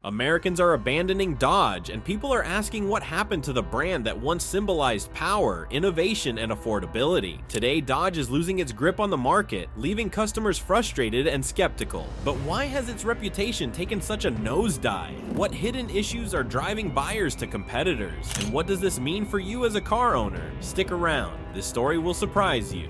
Americans are abandoning Dodge, and people are asking what happened to the brand that once symbolized power, innovation, and affordability. Today, Dodge is losing its grip on the market, leaving customers frustrated and skeptical. But why has its reputation taken such a nosedive? What hidden issues are driving buyers to competitors? And what does this mean for you as a car owner? Stick around, this story will surprise you.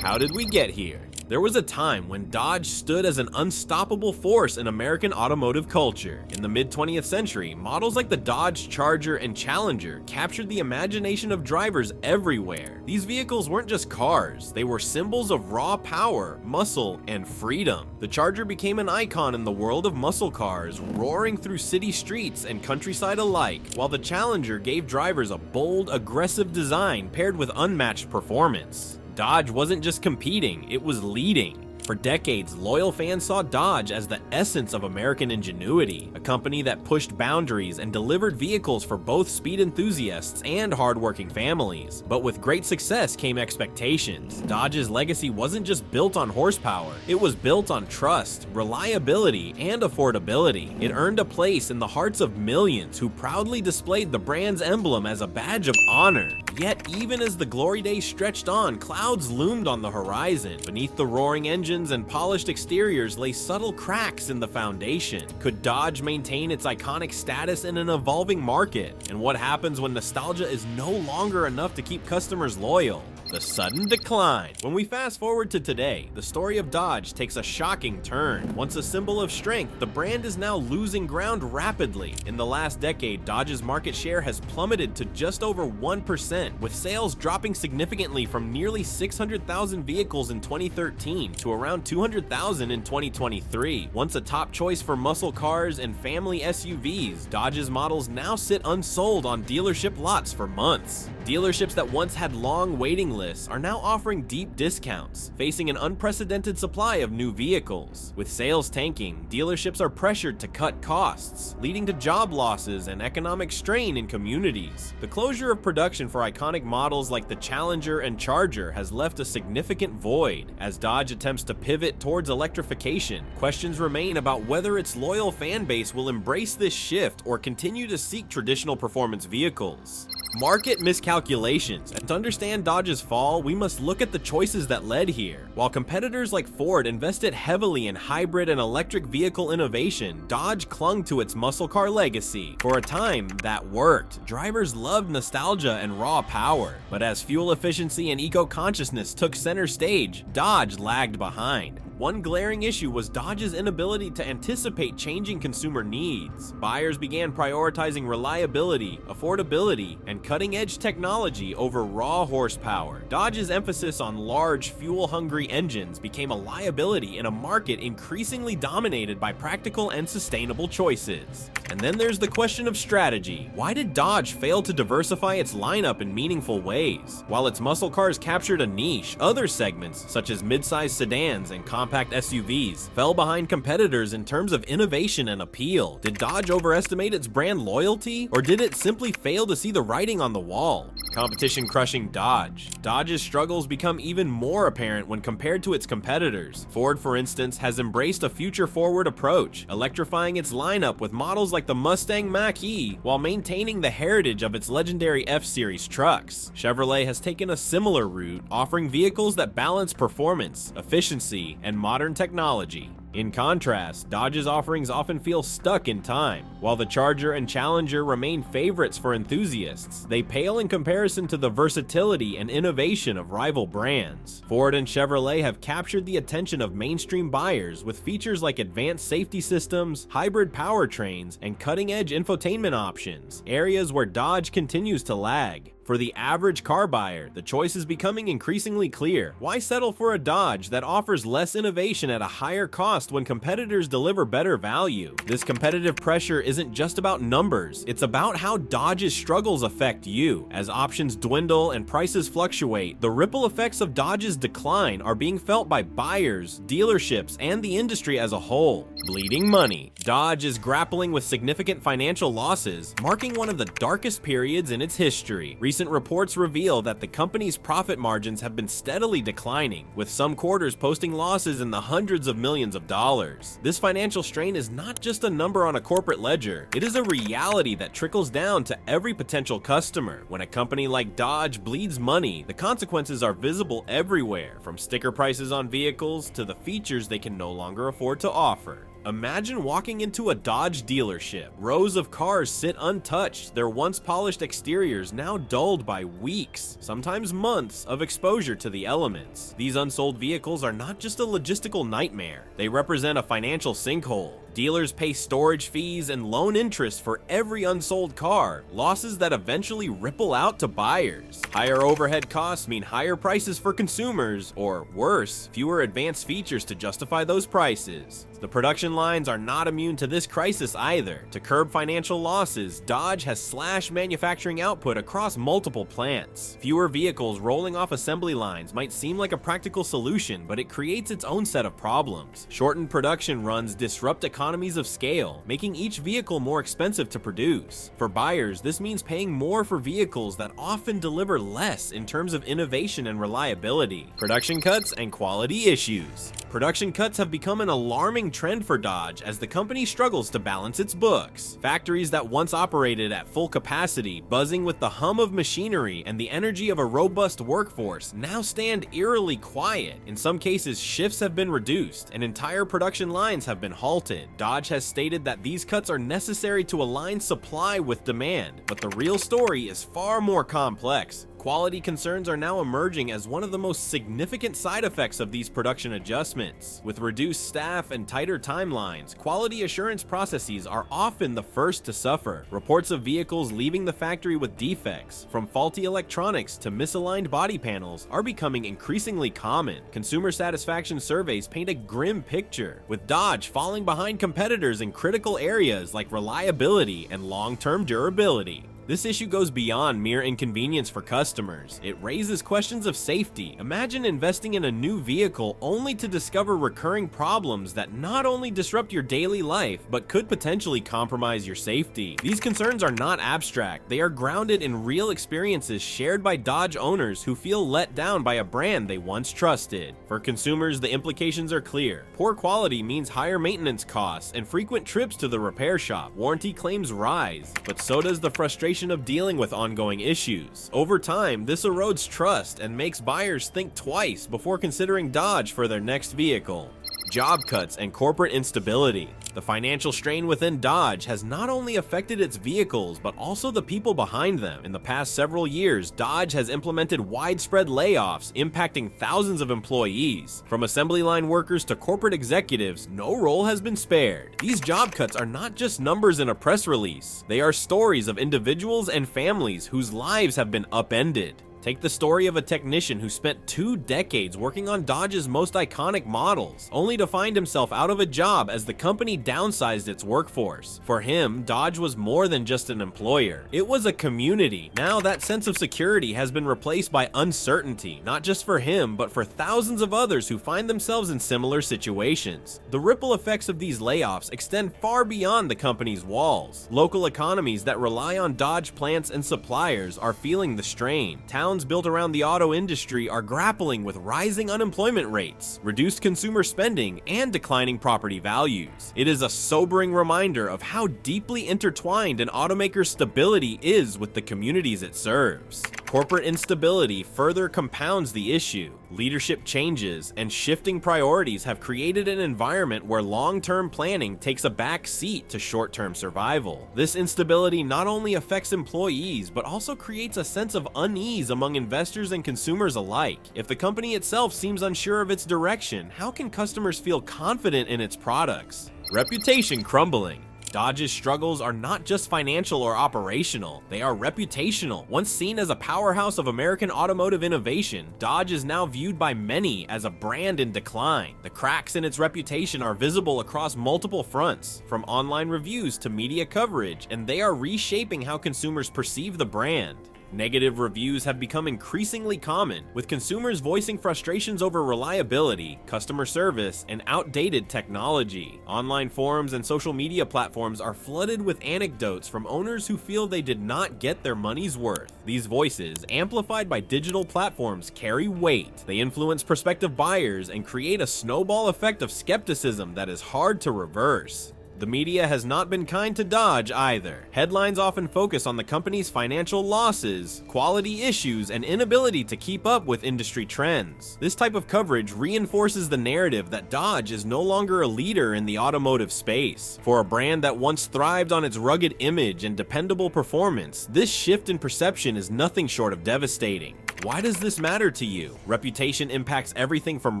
How did we get here? There was a time when Dodge stood as an unstoppable force in American automotive culture. In the mid-20th century, models like the Dodge Charger and Challenger captured the imagination of drivers everywhere. These vehicles weren't just cars, they were symbols of raw power, muscle, and freedom. The Charger became an icon in the world of muscle cars, roaring through city streets and countryside alike, while the Challenger gave drivers a bold, aggressive design paired with unmatched performance. Dodge wasn't just competing, it was leading. For decades, loyal fans saw Dodge as the essence of American ingenuity, a company that pushed boundaries and delivered vehicles for both speed enthusiasts and hardworking families. But with great success came expectations. Dodge's legacy wasn't just built on horsepower, it was built on trust, reliability, and affordability. It earned a place in the hearts of millions who proudly displayed the brand's emblem as a badge of honor. Yet, even as the glory days stretched on, clouds loomed on the horizon. Beneath the roaring engines and polished exteriors lay subtle cracks in the foundation. Could Dodge maintain its iconic status in an evolving market? And what happens when nostalgia is no longer enough to keep customers loyal? The sudden decline. When we fast forward to today, the story of Dodge takes a shocking turn. Once a symbol of strength, the brand is now losing ground rapidly. In the last decade, Dodge's market share has plummeted to just over 1%, with sales dropping significantly from nearly 600,000 vehicles in 2013 to around 200,000 in 2023. Once a top choice for muscle cars and family SUVs, Dodge's models now sit unsold on dealership lots for months. Dealerships that once had long waiting lists are now offering deep discounts, facing an unprecedented supply of new vehicles. With sales tanking, dealerships are pressured to cut costs, leading to job losses and economic strain in communities. The closure of production for iconic models like the Challenger and Charger has left a significant void. As Dodge attempts to pivot towards electrification, questions remain about whether its loyal fan base will embrace this shift or continue to seek traditional performance vehicles. Market miscalculations. And to understand Dodge's fall, we must look at the choices that led here. While competitors like Ford invested heavily in hybrid and electric vehicle innovation, Dodge clung to its muscle car legacy. For a time, that worked. Drivers loved nostalgia and raw power. But as fuel efficiency and eco-consciousness took center stage, Dodge lagged behind. One glaring issue was Dodge's inability to anticipate changing consumer needs. Buyers began prioritizing reliability, affordability, and cutting-edge technology over raw horsepower. Dodge's emphasis on large, fuel-hungry engines became a liability in a market increasingly dominated by practical and sustainable choices. And then there's the question of strategy. Why did Dodge fail to diversify its lineup in meaningful ways? While its muscle cars captured a niche, other segments, such as mid-size sedans and compact SUVs, fell behind competitors in terms of innovation and appeal. Did Dodge overestimate its brand loyalty, or did it simply fail to see the writing on the wall? Competition crushing Dodge. Dodge's struggles become even more apparent when compared to its competitors. Ford, for instance, has embraced a future-forward approach, electrifying its lineup with models like the Mustang Mach-E while maintaining the heritage of its legendary F-Series trucks. Chevrolet has taken a similar route, offering vehicles that balance performance, efficiency, and modern technology. In contrast, Dodge's offerings often feel stuck in time. While the Charger and Challenger remain favorites for enthusiasts, they pale in comparison to the versatility and innovation of rival brands. Ford and Chevrolet have captured the attention of mainstream buyers with features like advanced safety systems, hybrid powertrains, and cutting-edge infotainment options, areas where Dodge continues to lag. For the average car buyer, the choice is becoming increasingly clear. Why settle for a Dodge that offers less innovation at a higher cost when competitors deliver better value? This competitive pressure isn't just about numbers, it's about how Dodge's struggles affect you. As options dwindle and prices fluctuate, the ripple effects of Dodge's decline are being felt by buyers, dealerships, and the industry as a whole. Bleeding money. Dodge is grappling with significant financial losses, marking one of the darkest periods in its history. Recent reports reveal that the company's profit margins have been steadily declining, with some quarters posting losses in the hundreds of millions of dollars. This financial strain is not just a number on a corporate ledger, it is a reality that trickles down to every potential customer. When a company like Dodge bleeds money, the consequences are visible everywhere, from sticker prices on vehicles to the features they can no longer afford to offer. Imagine walking into a Dodge dealership. Rows of cars sit untouched, their once polished exteriors now dulled by weeks, sometimes months, of exposure to the elements. These unsold vehicles are not just a logistical nightmare, they represent a financial sinkhole. Dealers pay storage fees and loan interest for every unsold car, losses that eventually ripple out to buyers. Higher overhead costs mean higher prices for consumers, or worse, fewer advanced features to justify those prices. The production lines are not immune to this crisis either. To curb financial losses, Dodge has slashed manufacturing output across multiple plants. Fewer vehicles rolling off assembly lines might seem like a practical solution, but it creates its own set of problems. Shortened production runs disrupt economies of scale, making each vehicle more expensive to produce. For buyers, this means paying more for vehicles that often deliver less in terms of innovation and reliability. Production cuts and quality issues. Production cuts have become an alarming trend for Dodge as the company struggles to balance its books. Factories that once operated at full capacity, buzzing with the hum of machinery and the energy of a robust workforce, now stand eerily quiet. In some cases, shifts have been reduced and entire production lines have been halted. Dodge has stated that these cuts are necessary to align supply with demand, but the real story is far more complex. Quality concerns are now emerging as one of the most significant side effects of these production adjustments. With reduced staff and tighter timelines, quality assurance processes are often the first to suffer. Reports of vehicles leaving the factory with defects, from faulty electronics to misaligned body panels, are becoming increasingly common. Consumer satisfaction surveys paint a grim picture, with Dodge falling behind competitors in critical areas like reliability and long-term durability. This issue goes beyond mere inconvenience for customers. It raises questions of safety. Imagine investing in a new vehicle only to discover recurring problems that not only disrupt your daily life, but could potentially compromise your safety. These concerns are not abstract. They are grounded in real experiences shared by Dodge owners who feel let down by a brand they once trusted. For consumers, the implications are clear. Poor quality means higher maintenance costs and frequent trips to the repair shop. Warranty claims rise, but so does the frustration of dealing with ongoing issues. Over time, this erodes trust and makes buyers think twice before considering Dodge for their next vehicle. Job cuts and corporate instability. The financial strain within Dodge has not only affected its vehicles, but also the people behind them. In the past several years, Dodge has implemented widespread layoffs, impacting thousands of employees. From assembly line workers to corporate executives, no role has been spared. These job cuts are not just numbers in a press release. They are stories of individuals and families whose lives have been upended. Take the story of a technician who spent 2 decades working on Dodge's most iconic models, only to find himself out of a job as the company downsized its workforce. For him, Dodge was more than just an employer. It was a community. Now that sense of security has been replaced by uncertainty, not just for him, but for thousands of others who find themselves in similar situations. The ripple effects of these layoffs extend far beyond the company's walls. Local economies that rely on Dodge plants and suppliers are feeling the strain. Towns built around the auto industry are grappling with rising unemployment rates, reduced consumer spending, and declining property values. It is a sobering reminder of how deeply intertwined an automaker's stability is with the communities it serves. Corporate instability further compounds the issue. Leadership changes and shifting priorities have created an environment where long-term planning takes a back seat to short-term survival. This instability not only affects employees, but also creates a sense of unease among investors and consumers alike. If the company itself seems unsure of its direction, how can customers feel confident in its products? Reputation crumbling. Dodge's struggles are not just financial or operational, they are reputational. Once seen as a powerhouse of American automotive innovation, Dodge is now viewed by many as a brand in decline. The cracks in its reputation are visible across multiple fronts, from online reviews to media coverage, and they are reshaping how consumers perceive the brand. Negative reviews have become increasingly common, with consumers voicing frustrations over reliability, customer service, and outdated technology. Online forums and social media platforms are flooded with anecdotes from owners who feel they did not get their money's worth. These voices, amplified by digital platforms, carry weight. They influence prospective buyers and create a snowball effect of skepticism that is hard to reverse. The media has not been kind to Dodge either. Headlines often focus on the company's financial losses, quality issues, and inability to keep up with industry trends. This type of coverage reinforces the narrative that Dodge is no longer a leader in the automotive space. For a brand that once thrived on its rugged image and dependable performance, this shift in perception is nothing short of devastating. Why does this matter to you? Reputation impacts everything from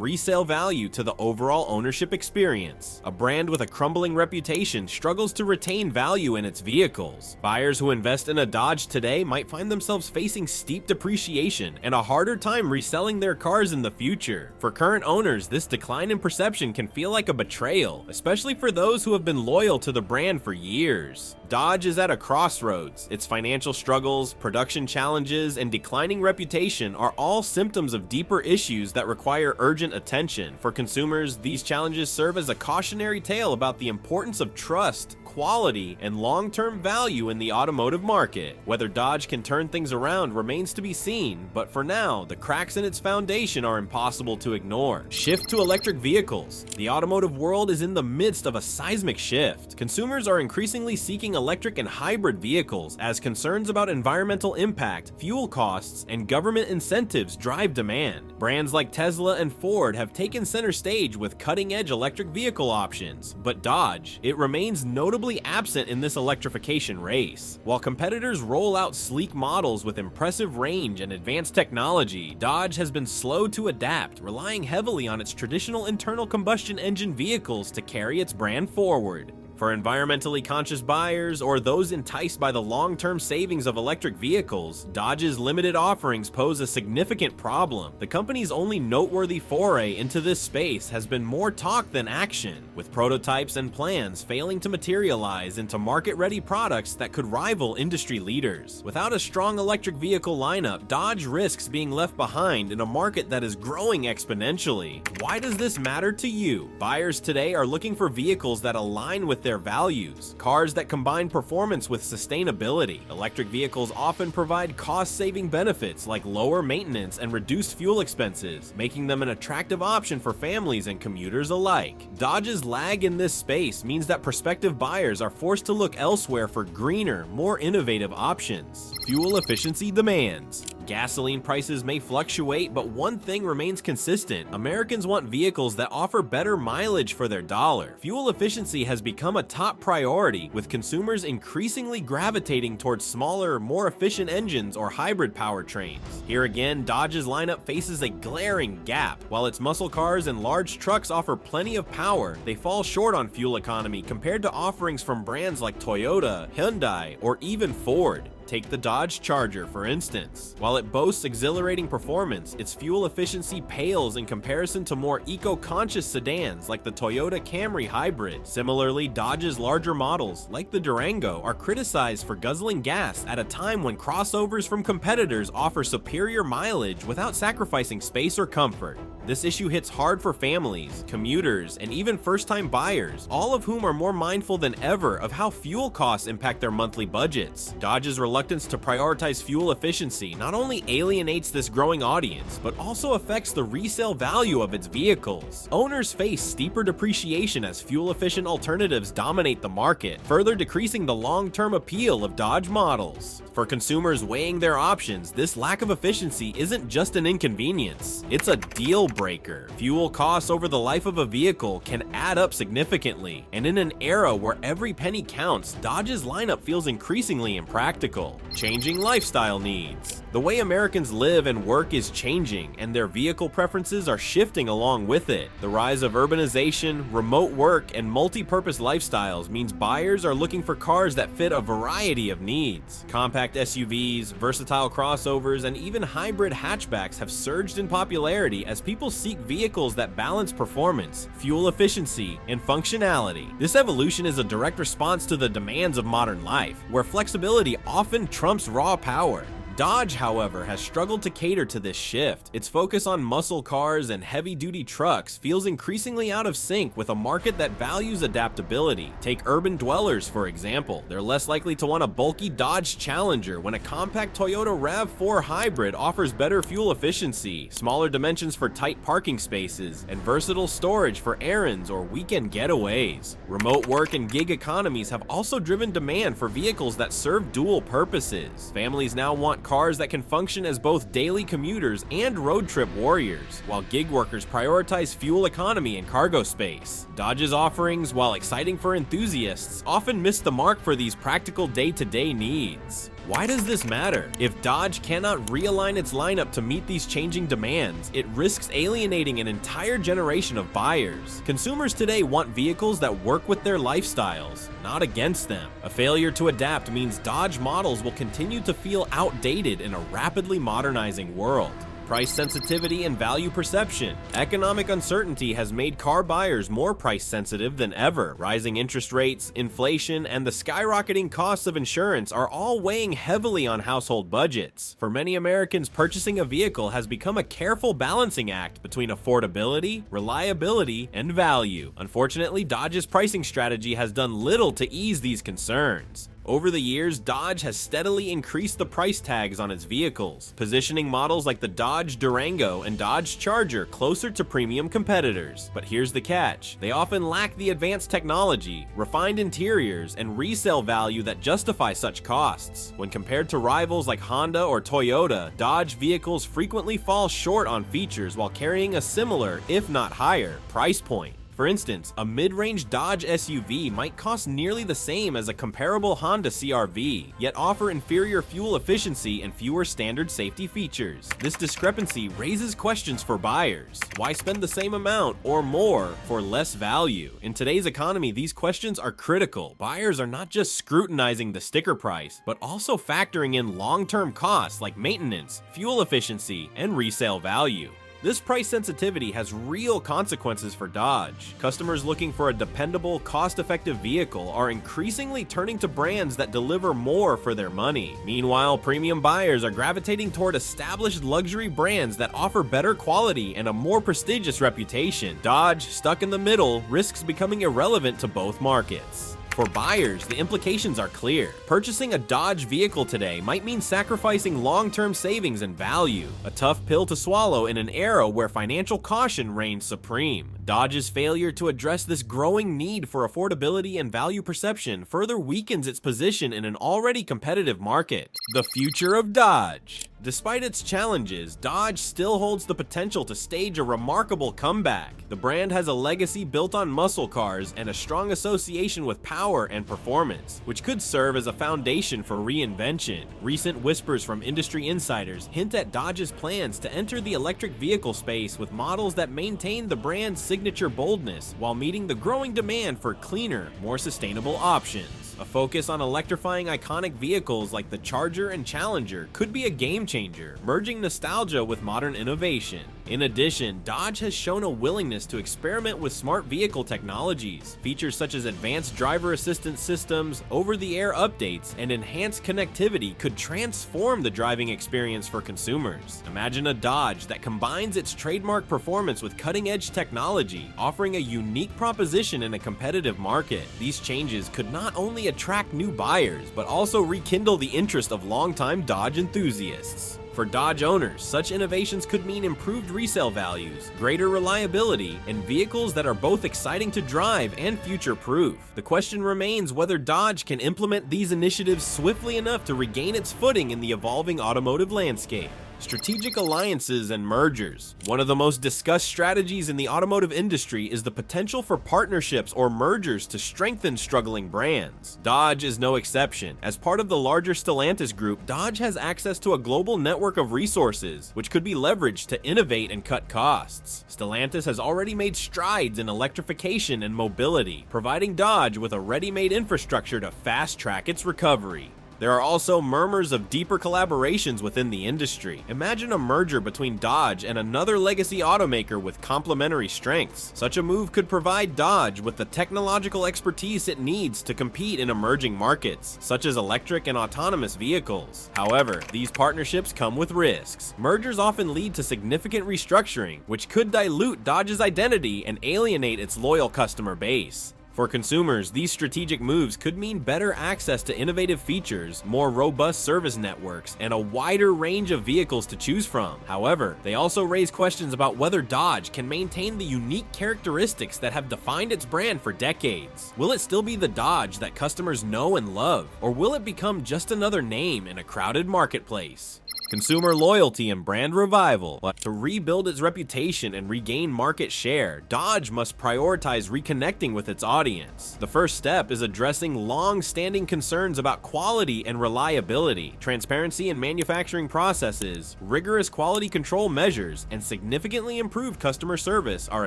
resale value to the overall ownership experience. A brand with a crumbling reputation struggles to retain value in its vehicles. Buyers who invest in a Dodge today might find themselves facing steep depreciation and a harder time reselling their cars in the future. For current owners, this decline in perception can feel like a betrayal, especially for those who have been loyal to the brand for years. Dodge is at a crossroads. Its financial struggles, production challenges, and declining reputation are all symptoms of deeper issues that require urgent attention. For consumers, these challenges serve as a cautionary tale about the importance of trust, quality, and long-term value in the automotive market. Whether Dodge can turn things around remains to be seen, but for now, the cracks in its foundation are impossible to ignore. Shift to electric vehicles. The automotive world is in the midst of a seismic shift. Consumers are increasingly seeking electric and hybrid vehicles as concerns about environmental impact, fuel costs, and government incentives drive demand. Brands like Tesla and Ford have taken center stage with cutting-edge electric vehicle options, but Dodge, it remains notably absent in this electrification race. While competitors roll out sleek models with impressive range and advanced technology, Dodge has been slow to adapt, relying heavily on its traditional internal combustion engine vehicles to carry its brand forward. For environmentally conscious buyers or those enticed by the long-term savings of electric vehicles, Dodge's limited offerings pose a significant problem. The company's only noteworthy foray into this space has been more talk than action, with prototypes and plans failing to materialize into market-ready products that could rival industry leaders. Without a strong electric vehicle lineup, Dodge risks being left behind in a market that is growing exponentially. Why does this matter to you? Buyers today are looking for vehicles that align with their values, cars that combine performance with sustainability. Electric vehicles often provide cost-saving benefits like lower maintenance and reduced fuel expenses, making them an attractive option for families and commuters alike. Dodge's lag in this space means that prospective buyers are forced to look elsewhere for greener, more innovative options. Fuel efficiency demands. Gasoline prices may fluctuate, but one thing remains consistent. Americans want vehicles that offer better mileage for their dollar. Fuel efficiency has become a top priority, with consumers increasingly gravitating towards smaller, more efficient engines or hybrid powertrains. Here again, Dodge's lineup faces a glaring gap. While its muscle cars and large trucks offer plenty of power, they fall short on fuel economy compared to offerings from brands like Toyota, Hyundai, or even Ford. Take the Dodge Charger, for instance. While it boasts exhilarating performance, its fuel efficiency pales in comparison to more eco-conscious sedans like the Toyota Camry Hybrid. Similarly, Dodge's larger models, like the Durango, are criticized for guzzling gas at a time when crossovers from competitors offer superior mileage without sacrificing space or comfort. This issue hits hard for families, commuters, and even first-time buyers, all of whom are more mindful than ever of how fuel costs impact their monthly budgets. Dodge's reluctance to prioritize fuel efficiency not only alienates this growing audience, but also affects the resale value of its vehicles. Owners face steeper depreciation as fuel-efficient alternatives dominate the market, further decreasing the long-term appeal of Dodge models. For consumers weighing their options, this lack of efficiency isn't just an inconvenience, it's a deal breaker. Fuel costs over the life of a vehicle can add up significantly, and in an era where every penny counts, Dodge's lineup feels increasingly impractical. Changing lifestyle needs. The way Americans live and work is changing, and their vehicle preferences are shifting along with it. The rise of urbanization, remote work, and multi-purpose lifestyles means buyers are looking for cars that fit a variety of needs. Compact SUVs, versatile crossovers, and even hybrid hatchbacks have surged in popularity as people seek vehicles that balance performance, fuel efficiency, and functionality. This evolution is a direct response to the demands of modern life, where flexibility often trumps raw power. Dodge, however, has struggled to cater to this shift. Its focus on muscle cars and heavy-duty trucks feels increasingly out of sync with a market that values adaptability. Take urban dwellers, for example. They're less likely to want a bulky Dodge Challenger when a compact Toyota RAV4 hybrid offers better fuel efficiency, smaller dimensions for tight parking spaces, and versatile storage for errands or weekend getaways. Remote work and gig economies have also driven demand for vehicles that serve dual purposes. Families now want cars that can function as both daily commuters and road trip warriors, while gig workers prioritize fuel economy and cargo space. Dodge's offerings, while exciting for enthusiasts, often miss the mark for these practical day-to-day needs. Why does this matter? If Dodge cannot realign its lineup to meet these changing demands, it risks alienating an entire generation of buyers. Consumers today want vehicles that work with their lifestyles, not against them. A failure to adapt means Dodge models will continue to feel outdated in a rapidly modernizing world. Price sensitivity and value perception. Economic uncertainty has made car buyers more price sensitive than ever. Rising interest rates, inflation, and the skyrocketing costs of insurance are all weighing heavily on household budgets. For many Americans, purchasing a vehicle has become a careful balancing act between affordability, reliability, and value. Unfortunately, Dodge's pricing strategy has done little to ease these concerns. Over the years, Dodge has steadily increased the price tags on its vehicles, positioning models like the Dodge Durango and Dodge Charger closer to premium competitors. But here's the catch: they often lack the advanced technology, refined interiors, and resale value that justify such costs. When compared to rivals like Honda or Toyota, Dodge vehicles frequently fall short on features while carrying a similar, if not higher, price point. For instance, a mid-range Dodge SUV might cost nearly the same as a comparable Honda CR-V, yet offer inferior fuel efficiency and fewer standard safety features. This discrepancy raises questions for buyers. Why spend the same amount or more for less value? In today's economy, these questions are critical. Buyers are not just scrutinizing the sticker price, but also factoring in long-term costs like maintenance, fuel efficiency, and resale value. This price sensitivity has real consequences for Dodge. Customers looking for a dependable, cost-effective vehicle are increasingly turning to brands that deliver more for their money. Meanwhile, premium buyers are gravitating toward established luxury brands that offer better quality and a more prestigious reputation. Dodge, stuck in the middle, risks becoming irrelevant to both markets. For buyers, the implications are clear. Purchasing a Dodge vehicle today might mean sacrificing long-term savings and value, a tough pill to swallow in an era where financial caution reigns supreme. Dodge's failure to address this growing need for affordability and value perception further weakens its position in an already competitive market. The future of Dodge. Despite its challenges, Dodge still holds the potential to stage a remarkable comeback. The brand has a legacy built on muscle cars and a strong association with power and performance, which could serve as a foundation for reinvention. Recent whispers from industry insiders hint at Dodge's plans to enter the electric vehicle space with models that maintain the brand's signature boldness while meeting the growing demand for cleaner, more sustainable options. A focus on electrifying iconic vehicles like the Charger and Challenger could be a game changer, merging nostalgia with modern innovation. In addition, Dodge has shown a willingness to experiment with smart vehicle technologies. Features such as advanced driver assistance systems, over-the-air updates, and enhanced connectivity could transform the driving experience for consumers. Imagine a Dodge that combines its trademark performance with cutting-edge technology, offering a unique proposition in a competitive market. These changes could not only attract new buyers, but also rekindle the interest of longtime Dodge enthusiasts. For Dodge owners, such innovations could mean improved resale values, greater reliability, and vehicles that are both exciting to drive and future-proof. The question remains whether Dodge can implement these initiatives swiftly enough to regain its footing in the evolving automotive landscape. Strategic alliances and mergers. One of the most discussed strategies in the automotive industry is the potential for partnerships or mergers to strengthen struggling brands. Dodge is no exception. As part of the larger Stellantis group, Dodge has access to a global network of resources, which could be leveraged to innovate and cut costs. Stellantis has already made strides in electrification and mobility, providing Dodge with a ready-made infrastructure to fast-track its recovery. There are also murmurs of deeper collaborations within the industry. Imagine a merger between Dodge and another legacy automaker with complementary strengths. Such a move could provide Dodge with the technological expertise it needs to compete in emerging markets, such as electric and autonomous vehicles. However, these partnerships come with risks. Mergers often lead to significant restructuring, which could dilute Dodge's identity and alienate its loyal customer base. For consumers, these strategic moves could mean better access to innovative features, more robust service networks, and a wider range of vehicles to choose from. However, they also raise questions about whether Dodge can maintain the unique characteristics that have defined its brand for decades. Will it still be the Dodge that customers know and love, or will it become just another name in a crowded marketplace? Consumer loyalty and brand revival. But to rebuild its reputation and regain market share, Dodge must prioritize reconnecting with its audience. The first step is addressing long-standing concerns about quality and reliability. Transparency in manufacturing processes, rigorous quality control measures, and significantly improved customer service are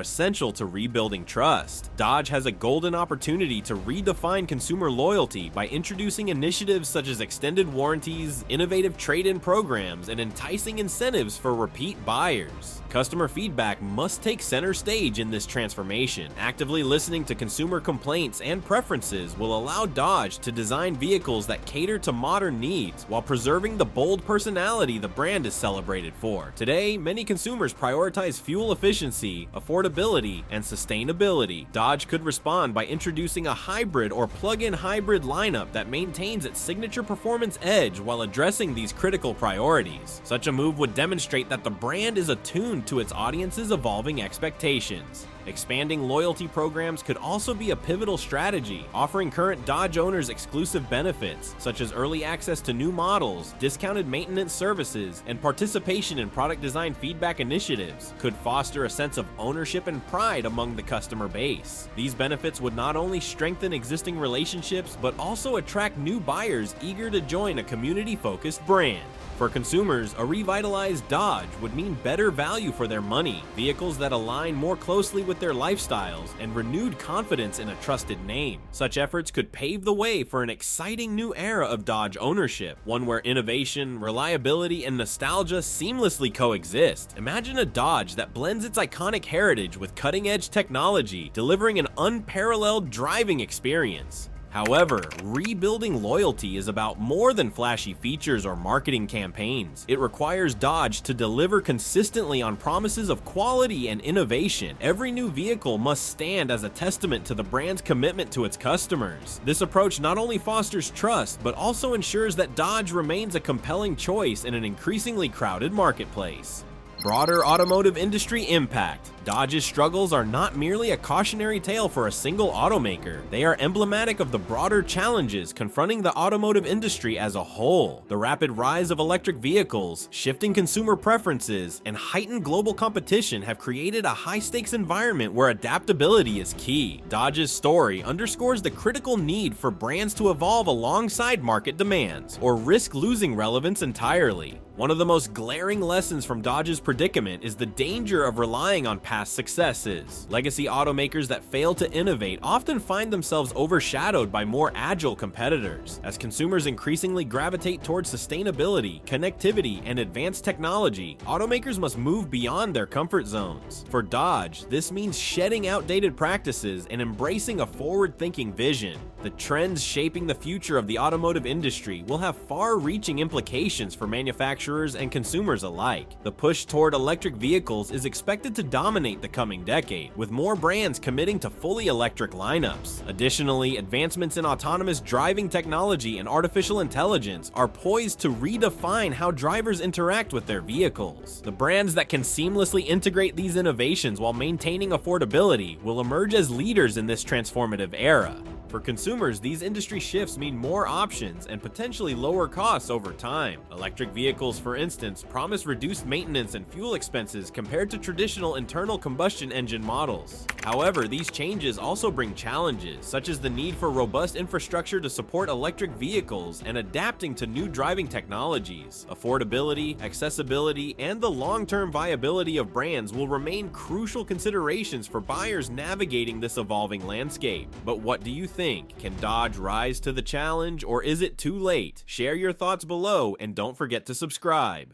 essential to rebuilding trust. Dodge has a golden opportunity to redefine consumer loyalty by introducing initiatives such as extended warranties, innovative trade-in programs, and enticing incentives for repeat buyers. Customer feedback must take center stage in this transformation. Actively listening to consumer complaints and preferences will allow Dodge to design vehicles that cater to modern needs while preserving the bold personality the brand is celebrated for. Today, many consumers prioritize fuel efficiency, affordability, and sustainability. Dodge could respond by introducing a hybrid or plug-in hybrid lineup that maintains its signature performance edge while addressing these critical priorities. Such a move would demonstrate that the brand is attuned to its audience's evolving expectations. Expanding loyalty programs could also be a pivotal strategy, offering current Dodge owners exclusive benefits, such as early access to new models, discounted maintenance services, and participation in product design feedback initiatives, could foster a sense of ownership and pride among the customer base. These benefits would not only strengthen existing relationships, but also attract new buyers eager to join a community-focused brand. For consumers, a revitalized Dodge would mean better value for their money, vehicles that align more closely with their lifestyles, and renewed confidence in a trusted name. Such efforts could pave the way for an exciting new era of Dodge ownership, one where innovation, reliability, and nostalgia seamlessly coexist. Imagine a Dodge that blends its iconic heritage with cutting-edge technology, delivering an unparalleled driving experience. However, rebuilding loyalty is about more than flashy features or marketing campaigns. It requires Dodge to deliver consistently on promises of quality and innovation. Every new vehicle must stand as a testament to the brand's commitment to its customers. This approach not only fosters trust, but also ensures that Dodge remains a compelling choice in an increasingly crowded marketplace. Broader automotive industry impact. Dodge's struggles are not merely a cautionary tale for a single automaker. They are emblematic of the broader challenges confronting the automotive industry as a whole. The rapid rise of electric vehicles, shifting consumer preferences, and heightened global competition have created a high-stakes environment where adaptability is key. Dodge's story underscores the critical need for brands to evolve alongside market demands, or risk losing relevance entirely. One of the most glaring lessons from Dodge's predicament is the danger of relying on past successes. Legacy automakers that fail to innovate often find themselves overshadowed by more agile competitors. As consumers increasingly gravitate towards sustainability, connectivity, and advanced technology, automakers must move beyond their comfort zones. For Dodge, this means shedding outdated practices and embracing a forward-thinking vision. The trends shaping the future of the automotive industry will have far-reaching implications for manufacturers and consumers alike. The push toward electric vehicles is expected to dominate the coming decade, with more brands committing to fully electric lineups. Additionally, advancements in autonomous driving technology and artificial intelligence are poised to redefine how drivers interact with their vehicles. The brands that can seamlessly integrate these innovations while maintaining affordability will emerge as leaders in this transformative era. For consumers, these industry shifts mean more options and potentially lower costs over time. Electric vehicles, for instance, promise reduced maintenance and fuel expenses compared to traditional internal combustion engine models. However, these changes also bring challenges, such as the need for robust infrastructure to support electric vehicles and adapting to new driving technologies. Affordability, accessibility, and the long-term viability of brands will remain crucial considerations for buyers navigating this evolving landscape. But what do you think? think? Can Dodge rise to the challenge, or is it too late? Share your thoughts below and don't forget to subscribe.